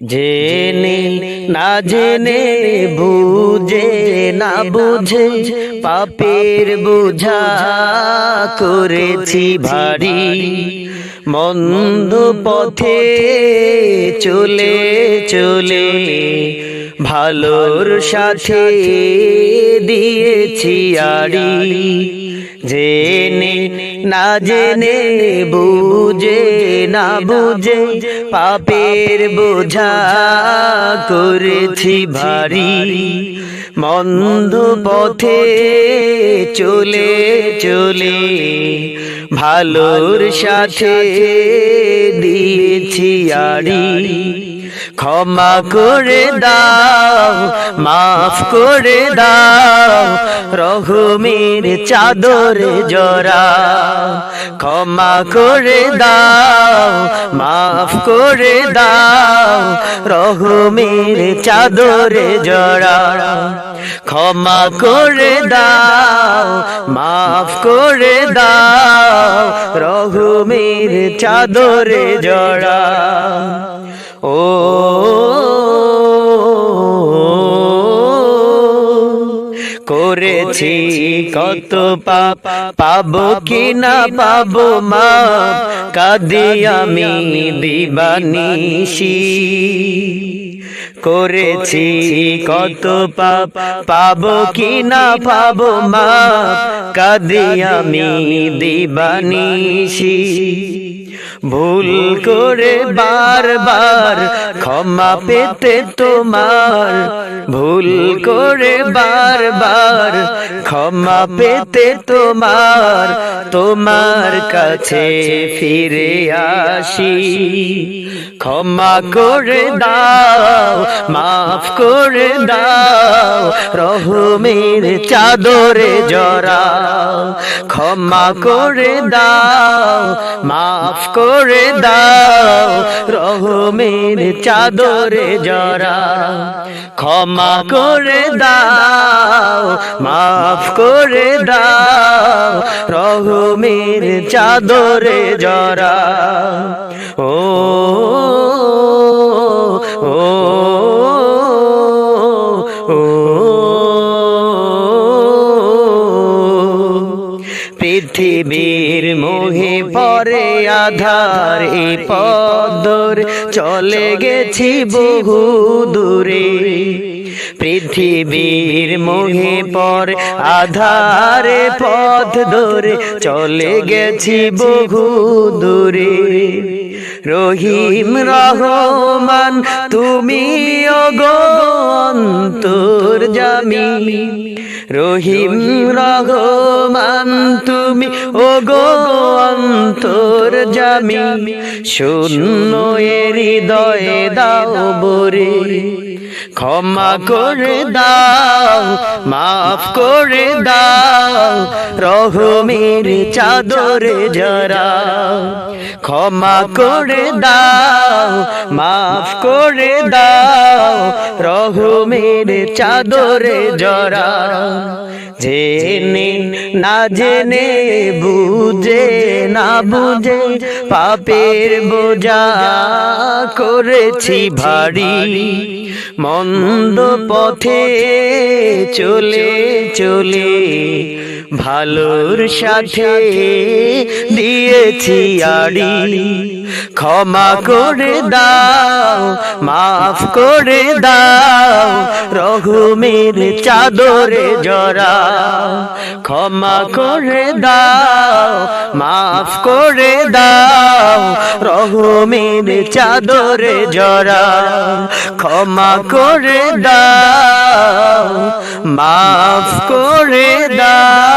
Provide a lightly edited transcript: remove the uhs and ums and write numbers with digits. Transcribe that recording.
জেনে না জেনে বুঝে না বুঝে পাপের বোঝা করেছি ভারী, মন্দ পথে চলে চলে ভালোর সাথে দিয়েছি আড়ি। জেনে না জেনে বুঝে না বুঝে পাপের বোঝা করেছি ভারী, মন্দ পথে চলে চলে ভালোর সাথে দিয়েছি আড়ি। ক্ষমা করে দাও, মাফ করে দাও, রহমের চাদরে জড়া। ক্ষমা করে দাও, মাফ করে দাও, রহমের চাদরে জড়া। ক্ষমা করে দাও, মাফ করে দাও, রহমের চাদরে জড়া। ও করেছি কত পাপ, পাবো কি না পাবো মাপ, কাঁদি আমি দিবানিশি। করেছি কত পাপ, পাবো কি না পাবো মাপ, কাঁদি আমি দিবানিশি। ভুল করে বারবার ক্ষমা পেতে তোমার, ভুল করে বারবার ক্ষমা পেতে তোমার, তোমার কাছে ফিরে আসি। ক্ষমা করে দাও, মাফ করে দাও, রহমের চাদরে জড়া। ক্ষমা করে দাও, মাফ করে দাও, রহমের চাদরে জড়া। ক্ষমা করে দাও, মাফ করে দাও, রহমের চাদরে জড়া। ও ও ও পৃথিবীর মোহে পরে আধার, এ পথ চলে গেছি বহু দূরে। পৃথিবীর মোহে পরে আধারে পথ ধরে চলে গেছি বহু দূরে। রহিম রহমান তুমি ওগো অন্তর্যামী, রহিম রহমান তুমি ওগো অন্তর্যামী। শূন্য হৃদয়ে দাও ভরে, ক্ষমা করে দাও, মাফ করে দাও, রহমের চাদরে জড়া। ক্ষমা করে দাও, মাফ করে দাও, রহমের চাদরে জড়া। জেনে না জেনে বুঝে না বুঝে পাপের বোঝা করেছি ভারী, মন্দ পথে চলে চলে ভালোর সাথে দিয়েছি আড়ি। ক্ষমা করে দাও, মাফ করে দাও, রহমের চাদরে জড়া। ক্ষমা করে দাও, মাফ করে দাও, রহমের চাদরে জড়া। ক্ষমা করে দাও, মাফ করে দাও।